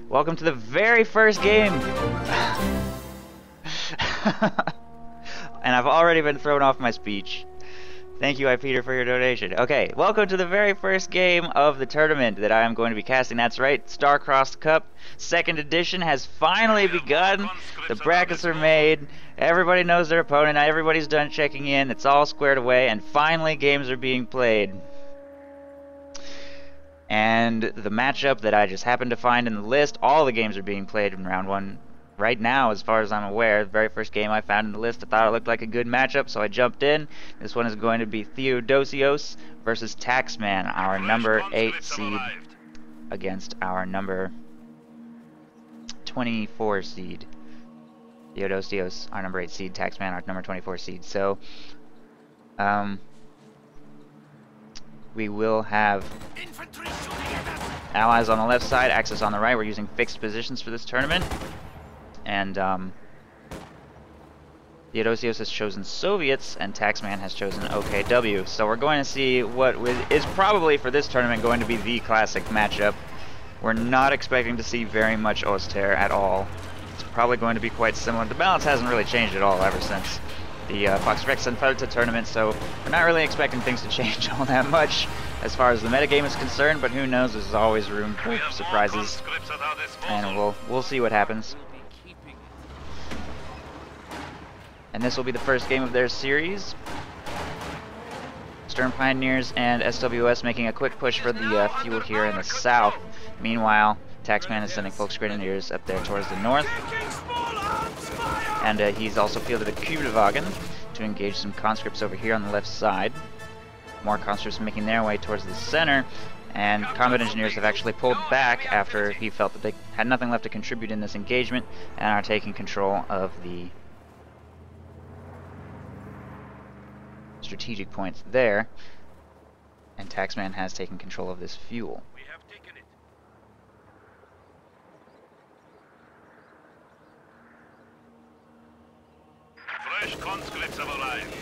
Welcome to the very first game! And I've already been thrown off my speech. Thank you, Peter, for your donation. Okay, welcome to the very first game of the tournament that I am going to be casting. That's right, Star-Crossed Cup, 2nd edition has finally begun. The brackets are made. Everybody knows their opponent. Everybody's done checking in. It's all squared away, and finally games are being played. And the matchup that I just happened to find in the list, all the games are being played in round 1 right now, as far as I'm aware. The very first game I found in the list, I thought it looked like a good matchup, so I jumped in. This one is going to be Theodosios versus Taxman, our number 8 seed, against our number 24 seed. Theodosios, our number 8 seed, Taxman, our number 24 seed. So, we will have allies on the left side, Axis on the right. We're using fixed positions for this tournament. And Theodosios has chosen Soviets, and Taxman has chosen OKW. So we're going to see what is probably for this tournament going to be the classic matchup. We're not expecting to see very much Oster at all. It's probably going to be quite similar. The balance hasn't really changed at all ever since the Fox Rex and Farta tournament, so we're not really expecting things to change all that much as far as the metagame is concerned, but who knows, there's always room for surprises, and we'll see what happens. And this will be the first game of their series. Stern Pioneers and SWS making a quick push for the fuel here in the south. Meanwhile, Taxman is sending Volksgrenadiers up there towards the north. And he's also fielded a Kübelwagen to engage some conscripts over here on the left side. More conscripts making their way towards the center. And combat engineers have actually pulled back after he felt that they had nothing left to contribute in this engagement and are taking control of the strategic points there, and Taxman has taken control of this fuel. We have taken it. Fresh conscripts have arrived.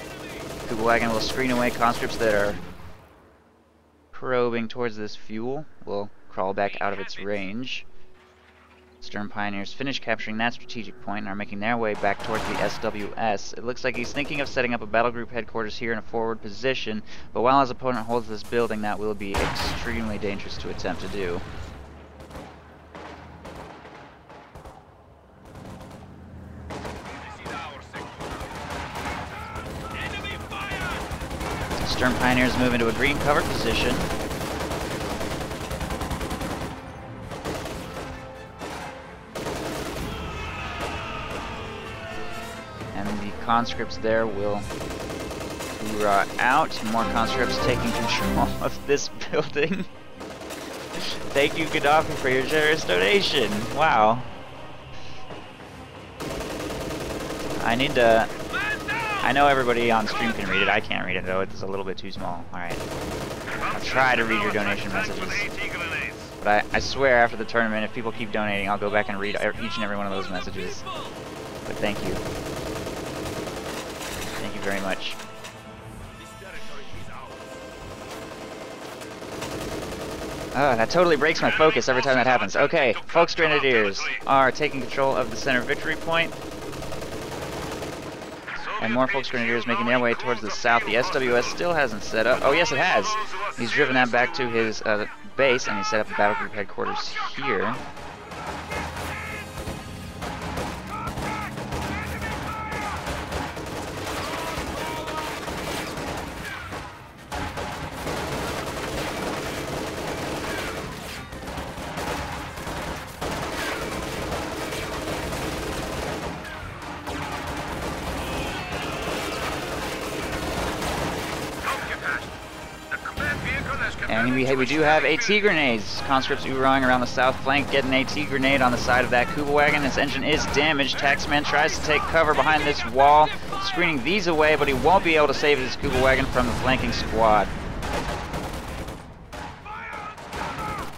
Kübelwagen will screen away conscripts that are probing towards this fuel. Will crawl back out of its range. Stern Pioneers finish capturing that strategic point and are making their way back towards the SWS. It looks like he's thinking of setting up a battle group headquarters here in a forward position, but while his opponent holds this building, that will be extremely dangerous to attempt to do. Stern Pioneers move into a green cover position. Conscripts there will hoorah out. More conscripts taking control of this building. Thank you, Gaddafi, for your generous donation. Wow. I know everybody on stream can read it. I can't read it though. It's a little bit too small. Alright. I'll try to read your donation messages. But I swear after the tournament, if people keep donating, I'll go back and read each and every one of those messages. But thank you. Thank you very much. That totally breaks my focus every time that happens. Okay, Volksgrenadiers are taking control of the center victory point. And more Volksgrenadiers making their way towards the south. The SWS still hasn't set up. Oh, yes, it has. He's driven that back to his base, and he set up the battle group headquarters here. And we do have AT grenades. Conscripts oorahing around the south flank, get an AT grenade on the side of that Kübelwagen. His engine is damaged. Taxman tries to take cover behind this wall, screening these away, but he won't be able to save his Kübelwagen from the flanking squad.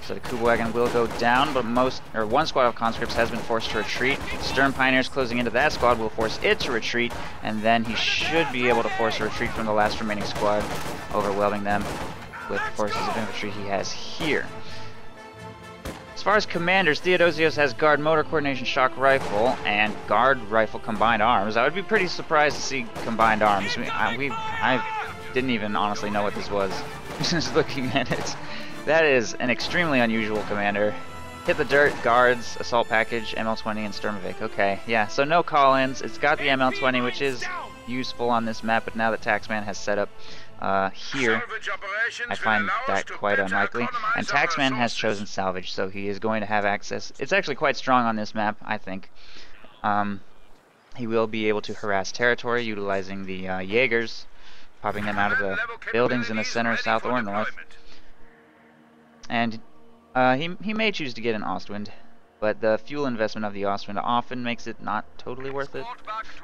So the Kübelwagen will go down, but one squad of conscripts has been forced to retreat. Stern Pioneers closing into that squad will force it to retreat, and then he should be able to force a retreat from the last remaining squad, overwhelming them with the forces of infantry he has here. As far as commanders, Theodosios has guard motor coordination shock rifle and guard rifle combined arms. I would be pretty surprised to see combined arms. I didn't even honestly know what this was. Just looking at it. That is an extremely unusual commander. Hit the dirt, guards, assault package, ML20, and Sturmovik. Okay, yeah, so no call-ins. It's got the ML20, which is useful on this map, but now that Taxman has set up here, I find that quite unlikely. And Taxman has chosen salvage, so he is going to have access. It's actually quite strong on this map, I think. He will be able to harass territory utilizing the Jaegers, popping them out of the buildings in the center, south, or north. And he may choose to get an Ostwind, but the fuel investment of the Ostwind often makes it not totally worth it,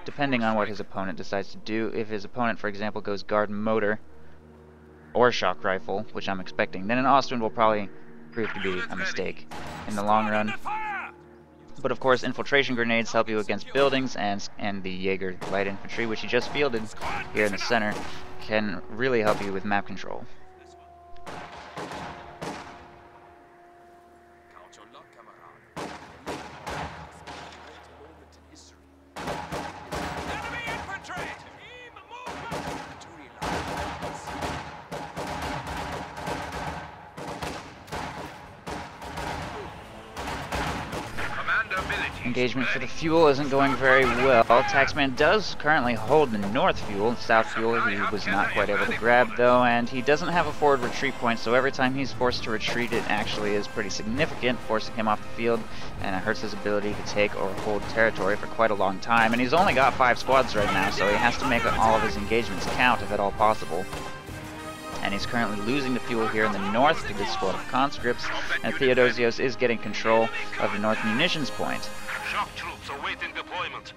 depending on what his opponent decides to do. If his opponent, for example, goes guard motor or shock rifle, which I'm expecting, then an Ostwind will probably prove to be a mistake in the long run. But of course, infiltration grenades help you against buildings, and the Jaeger light infantry, which he just fielded here in the center, can really help you with map control. Engagement for the fuel isn't going very well. Taxman does currently hold the north fuel. South fuel he was not quite able to grab though, and he doesn't have a forward retreat point, so every time he's forced to retreat it actually is pretty significant, forcing him off the field, and it hurts his ability to take or hold territory for quite a long time. And he's only got 5 squads right now, so he has to make all of his engagements count if at all possible. And he's currently losing the fuel here in the north to this squad of conscripts, and Theodosios is getting control of the north munitions point. Shock troops awaiting deployment.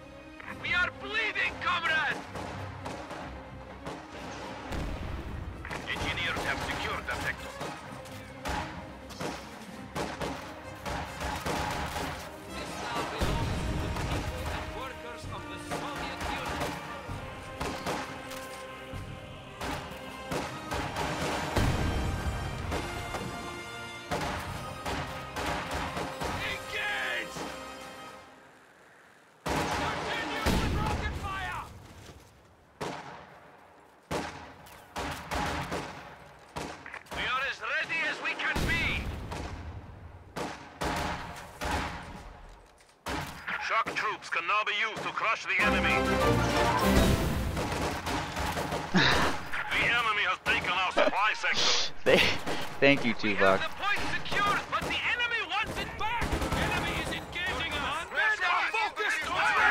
We are bleeding, comrade! Engineers have secured the sector. Shock troops can now be used to crush the enemy. The enemy has taken our supply sector. Thank you, Tuvok. The point secured, but the enemy wants it back. Enemy is engaging us.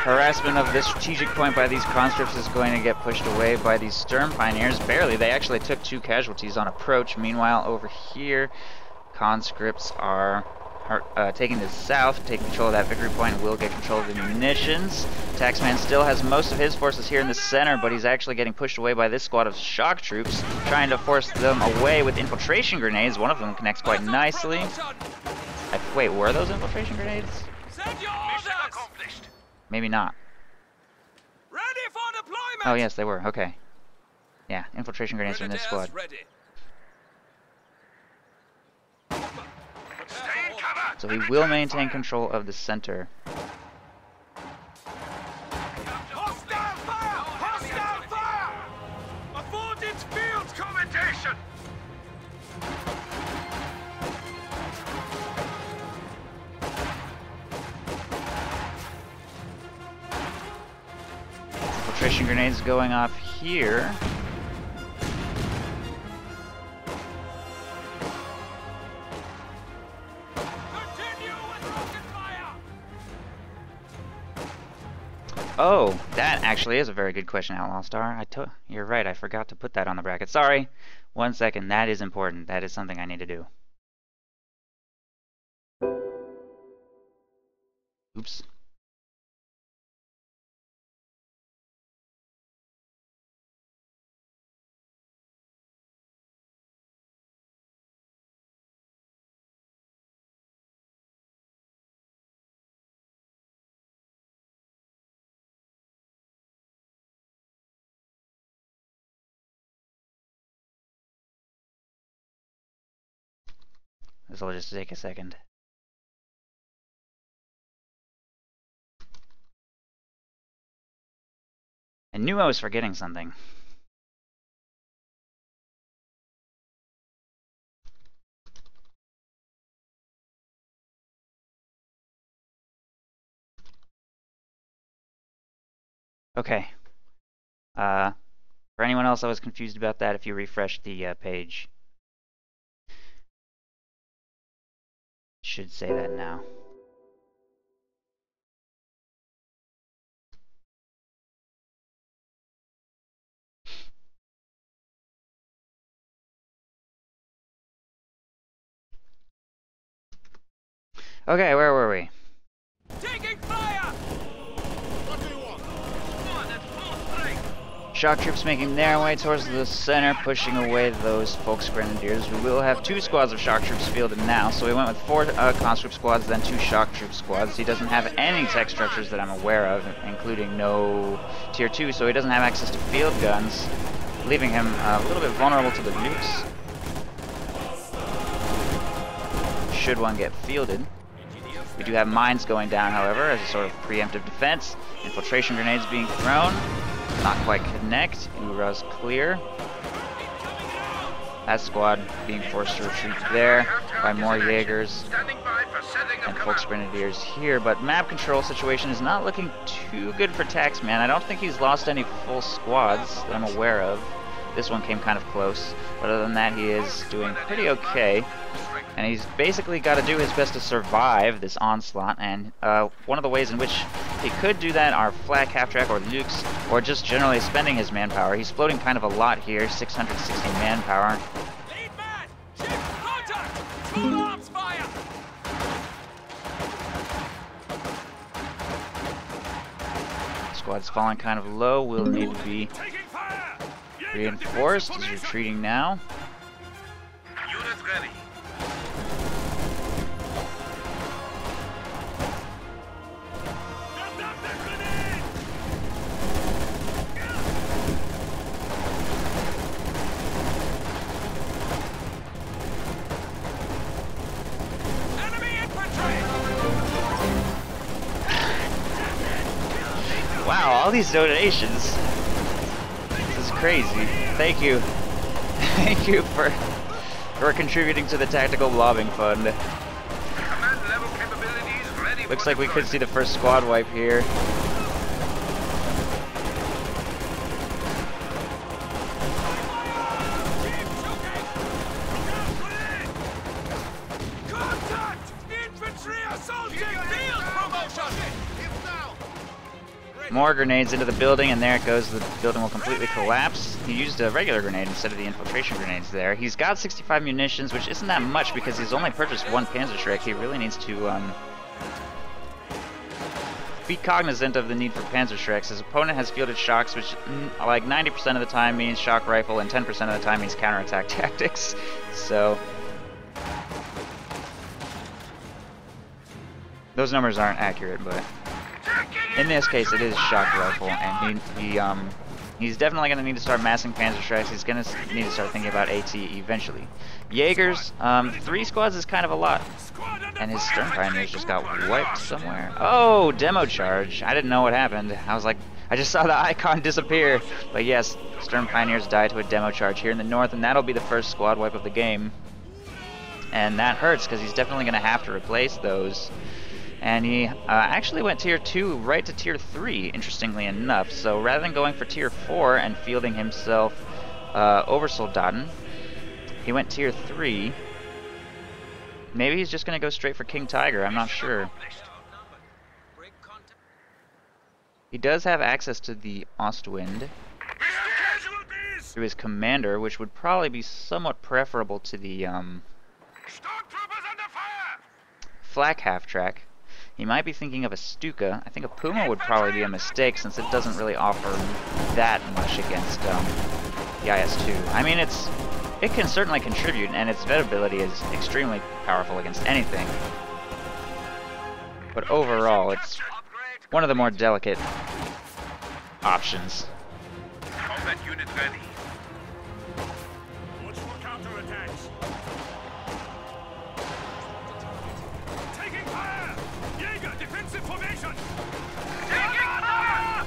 Harassment of this strategic point by these conscripts is going to get pushed away by these Sturm Pioneers. Barely. They actually took 2 casualties on approach. Meanwhile, over here, conscripts are taking the south, take control of that victory point, and will get control of the munitions. Taxman still has most of his forces here in the center, but he's actually getting pushed away by this squad of shock troops, trying to force them away with infiltration grenades. One of them connects quite nicely. Wait, were those infiltration grenades? Maybe not. Ready for deployment. Oh yes, they were. Okay. Yeah, infiltration grenades are in this squad. So he will maintain control of the center. Hostile fire! Hostile fire! Avoidance field commendation! Infiltration grenades going off here. Oh, that actually is a very good question, Outlaw Star. You're right, I forgot to put that on the bracket. Sorry. 1 second, that is important. That is something I need to do. Oops. This will just take a second. I knew I was forgetting something. Okay. For anyone else that was confused about that, if you refresh the page, it should say that now. Okay, where were we? Taking fire! What do you want? One at full strength! Shock troops making their way towards the center, pushing away those Volksgrenadiers. We will have 2 squads of shock troops fielded now, so we went with 4 conscript squads, then 2 shock troop squads. He doesn't have any tech structures that I'm aware of, including no tier 2, so he doesn't have access to field guns, leaving him a little bit vulnerable to the nukes. Should one get fielded. We do have mines going down, however, as a sort of preemptive defense. Infiltration grenades being thrown. Not quite connect. Ura's clear. That squad being forced to retreat there by more Jaegers and Volksgrenadiers here. But map control situation is not looking too good for Taxman. I don't think he's lost any full squads that I'm aware of. This one came kind of close. But other than that, he is doing pretty okay. And he's basically got to do his best to survive this onslaught, and one of the ways in which he could do that are flak half-track or nukes, or just generally spending his manpower. He's floating kind of a lot here, 660 manpower. Lead man! Shift contact! Full arms fire! Squad's falling kind of low, will need to be Taking fire! reinforced. He's retreating now. Units ready. Wow, all these donations. This is crazy. Thank you. Thank you for contributing to the Tactical Blobbing Fund. Command level capabilities ready. Looks like we could see the first squad wipe here. Contact! Infantry assaulting field promotion! More grenades into the building, and there it goes. The building will completely collapse. He used a regular grenade instead of the infiltration grenades there. He's got 65 munitions, which isn't that much because he's only purchased 1 Panzerschreck. He really needs to be cognizant of the need for Panzerschrecks. His opponent has fielded shocks, which like 90% of the time means shock rifle, and 10% of the time means counterattack tactics. So those numbers aren't accurate, but in this case, it is shock rifle, and he's definitely going to need to start massing Panzerschrecks. He's going to need to start thinking about AT eventually. Jaegers, 3 squads is kind of a lot, and his Stern Pioneers just got wiped somewhere. Oh, demo charge. I didn't know what happened. I was like, I just saw the icon disappear. But yes, Stern Pioneers died to a demo charge here in the north, and that'll be the first squad wipe of the game. And that hurts, because he's definitely going to have to replace those. And he actually went tier 2 right to tier 3, interestingly enough. So rather than going for tier 4 and fielding himself Oversoldaten, he went tier 3. Maybe he's just going to go straight for King Tiger, I'm not sure. He does have access to the Ostwind through his commander, which would probably be somewhat preferable to the flak half-track. He might be thinking of a Stuka. I think a Puma would probably be a mistake since it doesn't really offer that much against the IS-2. I mean, it can certainly contribute, and its vet ability is extremely powerful against anything. But overall, it's one of the more delicate options. Combat unit ready. Watch for counterattacks. Taking fire! Jaeger, defensive formation. Taking fire!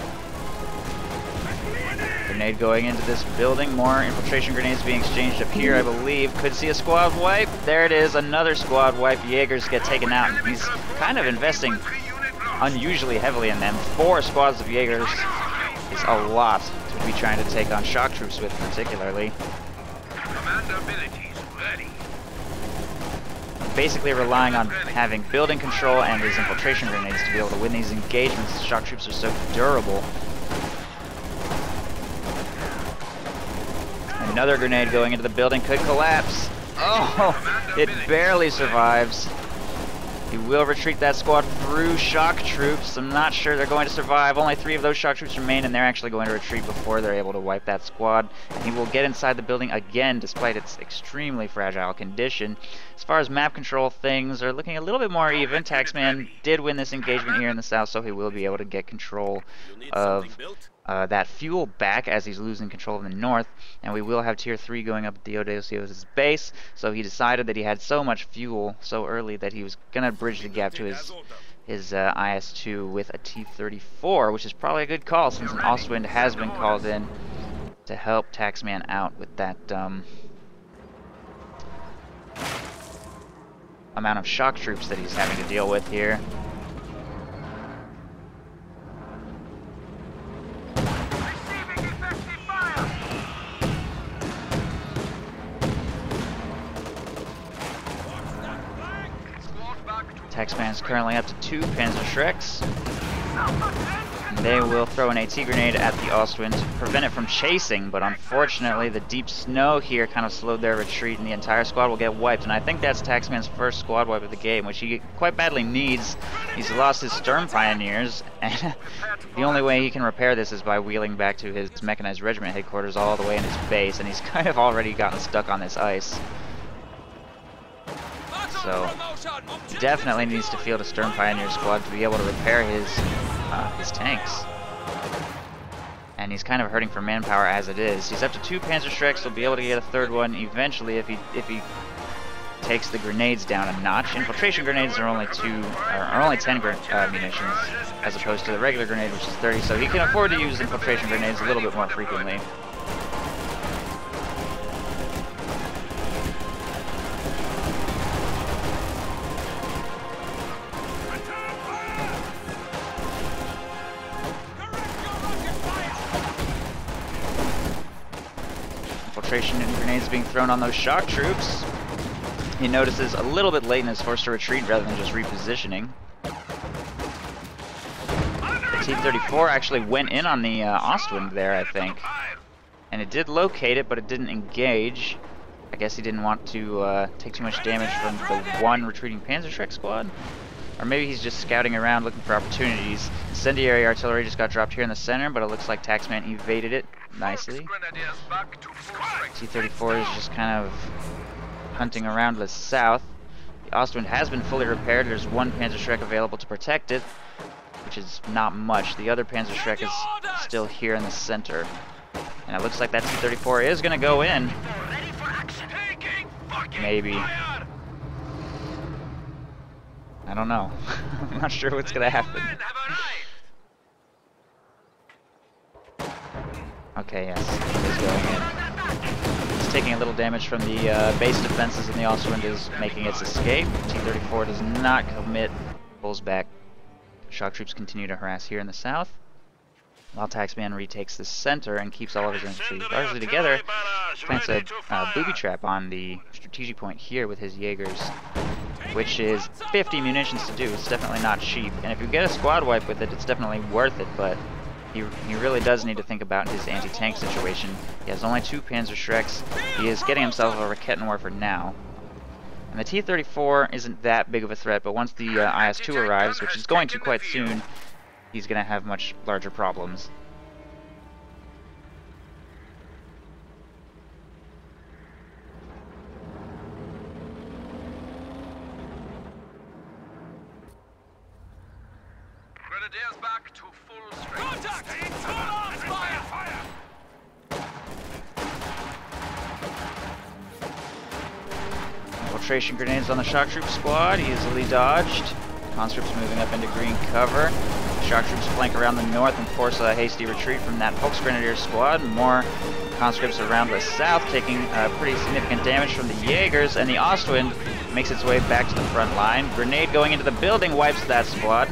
Grenade going into this building. More infiltration grenades being exchanged up here, I believe. Could see a squad wipe. There it is, another squad wipe. Jaegers get taken out. And he's kind of investing unusually heavily in them. 4 squads of Jaegers is a lot to be trying to take on shock troops with, particularly. Command abilities ready. Basically relying on having building control and his infiltration grenades to be able to win these engagements. Shock troops are so durable. Another grenade going into the building could collapse. Oh, it barely survives. He will retreat that squad through shock troops. I'm not sure they're going to survive. Only 3 of those shock troops remain, and they're actually going to retreat before they're able to wipe that squad. And he will get inside the building again, despite its extremely fragile condition. As far as map control, things are looking a little bit more even. Taxman did win this engagement here in the south, so he will be able to get control of that fuel back as he's losing control of the north. And we will have tier 3 going up at Theodosios' base, so he decided that he had so much fuel so early that he was going to bridge the gap to his IS-2 with a T-34, which is probably a good call since an Ostwind has been called in to help Taxman out with that amount of shock troops that he's having to deal with here. Taxman is currently up to 2 Panzerschrecks. They will throw an AT grenade at the Ostwind to prevent it from chasing, but unfortunately the deep snow here kind of slowed their retreat and the entire squad will get wiped. And I think that's Taxman's first squad wipe of the game, which he quite badly needs. He's lost his Sturm Pioneers, and the only way he can repair this is by wheeling back to his mechanized regiment headquarters all the way in his base, and he's kind of already gotten stuck on this ice. So definitely needs to field a Sturm Pioneer squad to be able to repair his tanks. And he's kind of hurting for manpower as it is. He's up to 2 Panzerschrecks. He'll be able to get a 3rd one eventually if he takes the grenades down a notch. Infiltration grenades are only 10 munitions as opposed to the regular grenade, which is 30. So he can afford to use infiltration grenades a little bit more frequently. Infiltration and grenades being thrown on those shock troops. He notices a little bit late and is forced to retreat rather than just repositioning. The T-34 actually went in on the Ostwind there, I think. And it did locate it, but it didn't engage. I guess he didn't want to take too much damage from the 1 retreating Panzerschreck squad. Or maybe he's just scouting around looking for opportunities. Incendiary artillery just got dropped here in the center, but it looks like Taxman evaded it nicely. T-34 is just kind of hunting around the south. The Ostwind has been fully repaired. There's 1 Panzerschreck available to protect it, which is not much. The other Panzerschreck is still here in the center. And it looks like that T-34 is going to go in. Maybe. I don't know. I'm not sure what's going to happen. Okay, yes, it is going in. It's taking a little damage from the base defenses, and the Ostwind is making its escape. T-34 does not commit, pulls back. Shock troops continue to harass here in the south, while Taxman retakes the center and keeps all of his infantry largely together. Plants a booby trap on the strategic point here with his Jaegers, which is 50 munitions to do. It's definitely not cheap, and if you get a squad wipe with it, it's definitely worth it, but he really does need to think about his anti-tank situation. He has only 2 Panzerschrecks. He is getting himself a Rakettenwerfer for now. And the T-34 isn't that big of a threat, but once the IS-2 arrives, which is going to quite soon, he's going to have much larger problems. Grenadiers back to full strength. Contact! Full arms fire! Fire! Infiltration grenades on the shock troop squad, easily dodged. Conscripts moving up into green cover. Shock troops flank around the north and force a hasty retreat from that Volksgrenadier squad. More conscripts around the south, taking pretty significant damage from the Jaegers, and the Ostwind makes its way back to the front line. Grenade going into the building wipes that squad.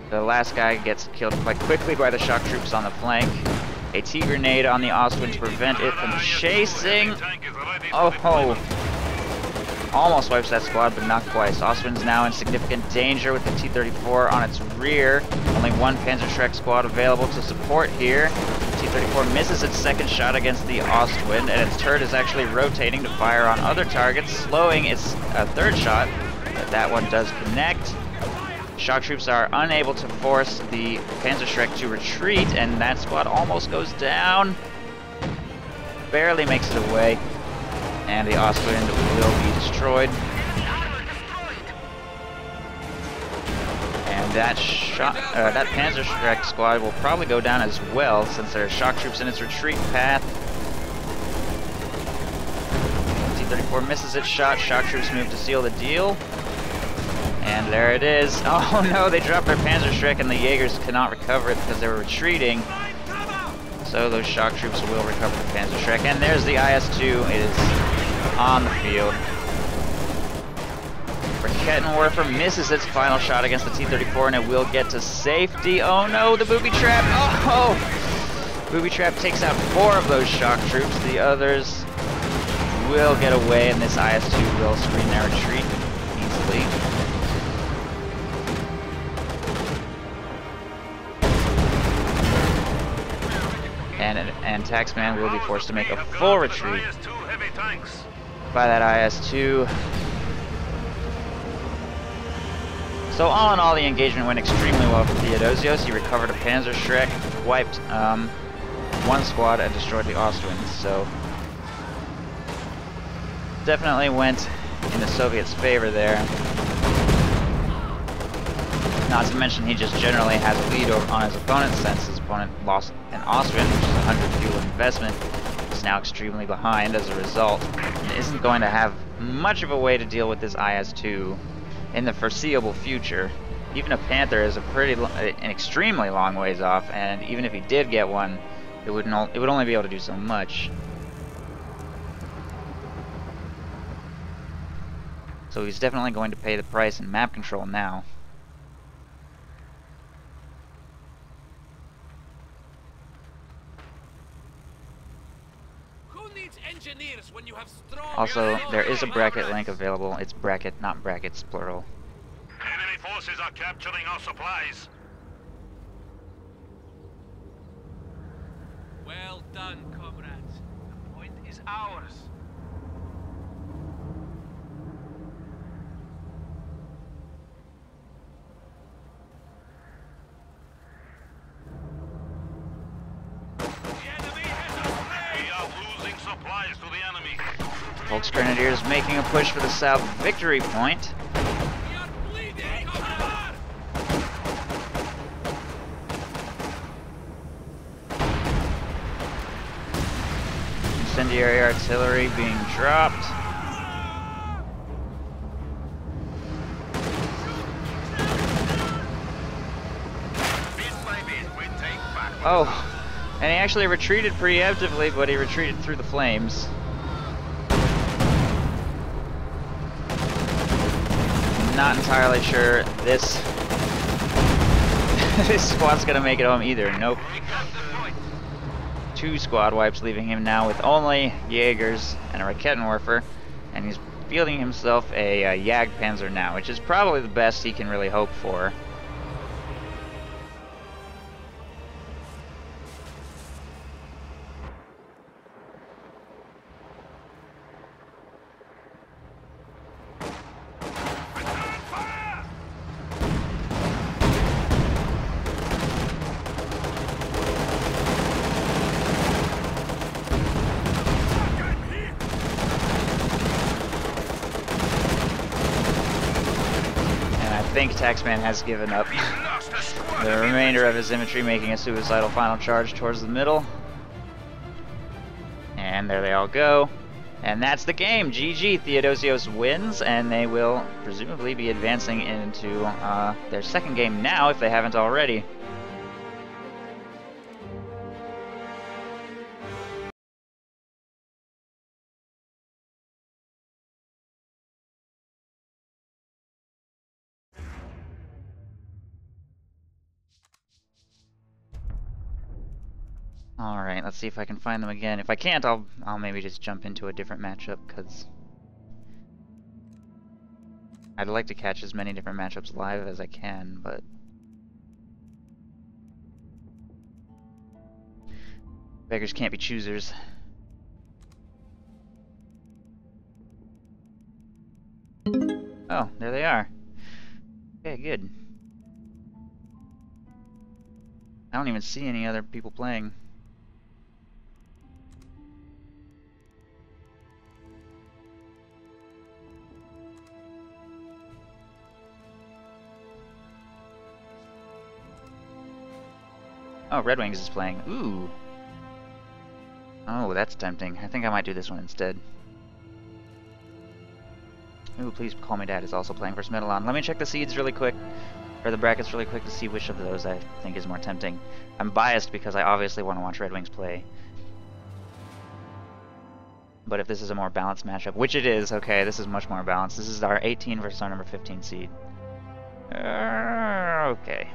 The last guy gets killed quite quickly by the shock troops on the flank. A T-grenade on the Ostwind to prevent it from chasing. Oh ho! Almost wipes that squad, but not quite. Ostwind's now in significant danger with the T-34 on its rear. Only one Panzerschreck squad available to support here. T-34 misses its second shot against the Ostwind, and its turret is actually rotating to fire on other targets, slowing its third shot, but that one does connect. Shock troops are unable to force the Panzerschreck to retreat, and that squad almost goes down. Barely makes it away, and the Ostwind will be destroyed. And that Panzerschreck squad will probably go down as well, since there are shock troops in its retreat path. T-34 misses its shot. Shock troops move to seal the deal. And there it is. Oh no, they dropped their Panzerschreck and the Jaegers cannot recover it because they were retreating. So those shock troops will recover the Panzerschreck. And there's the IS-2. It is on the field. Rakettenwerfer misses its final shot against the T-34 and it will get to safety. Oh no, the booby trap. Oh! Booby trap takes out 4 of those shock troops. The others will get away and this IS-2 will screen their retreat easily. And Taxman will be forced to make a full retreat by that IS-2. So all in all, the engagement went extremely well for Theodosios. He recovered a Panzerschreck, wiped one squad, and destroyed the Ostwind. So definitely went in the Soviets' favor there. Not to mention he just generally has a lead on his opponent since his opponent lost an Ostwind, which is 100 fuel investment. He's now extremely behind as a result, and isn't going to have much of a way to deal with this IS-2 in the foreseeable future. Even a Panther is an extremely long ways off, and even if he did get one, it would only be able to do so much. So he's definitely going to pay the price in map control now. When you have strong Also, there is a bracket link available. It's bracket, not brackets, plural. Enemy forces are capturing our supplies. Well done, comrades. The point is ours. Supplies to the enemy. Volksgrenadiers making a push for the south victory point. We are bleeding, comrade! Incendiary artillery being dropped. Oh. And he actually retreated preemptively, but he retreated through the flames. Not entirely sure this this squad's gonna make it home either. Nope. 2 squad wipes, leaving him now with only Jaegers and a Rakettenwerfer, and he's fielding himself a Jagdpanzer now, which is probably the best he can really hope for. I think Taxman has given up. The remainder of his infantry making a suicidal final charge towards the middle. And there they all go. And that's the game. GG. Theodosios wins, and they will presumably be advancing into their second game now if they haven't already. Alright, let's see if I can find them again. If I can't, I'll maybe just jump into a different matchup, because I'd like to catch as many different matchups live as I can, but beggars can't be choosers. Oh, there they are. Okay, good. I don't even see any other people playing. Oh, Red Wings is playing. Ooh. Oh, that's tempting. I think I might do this one instead. Ooh, Please Call Me Dad is also playing for Smidalon. Let me check the seeds really quick, or the brackets really quick, to see which of those I think is more tempting. I'm biased because I obviously want to watch Red Wings play. But if this is a more balanced matchup, which it is, okay, this is much more balanced. This is our 18 versus our number 15 seed. Okay.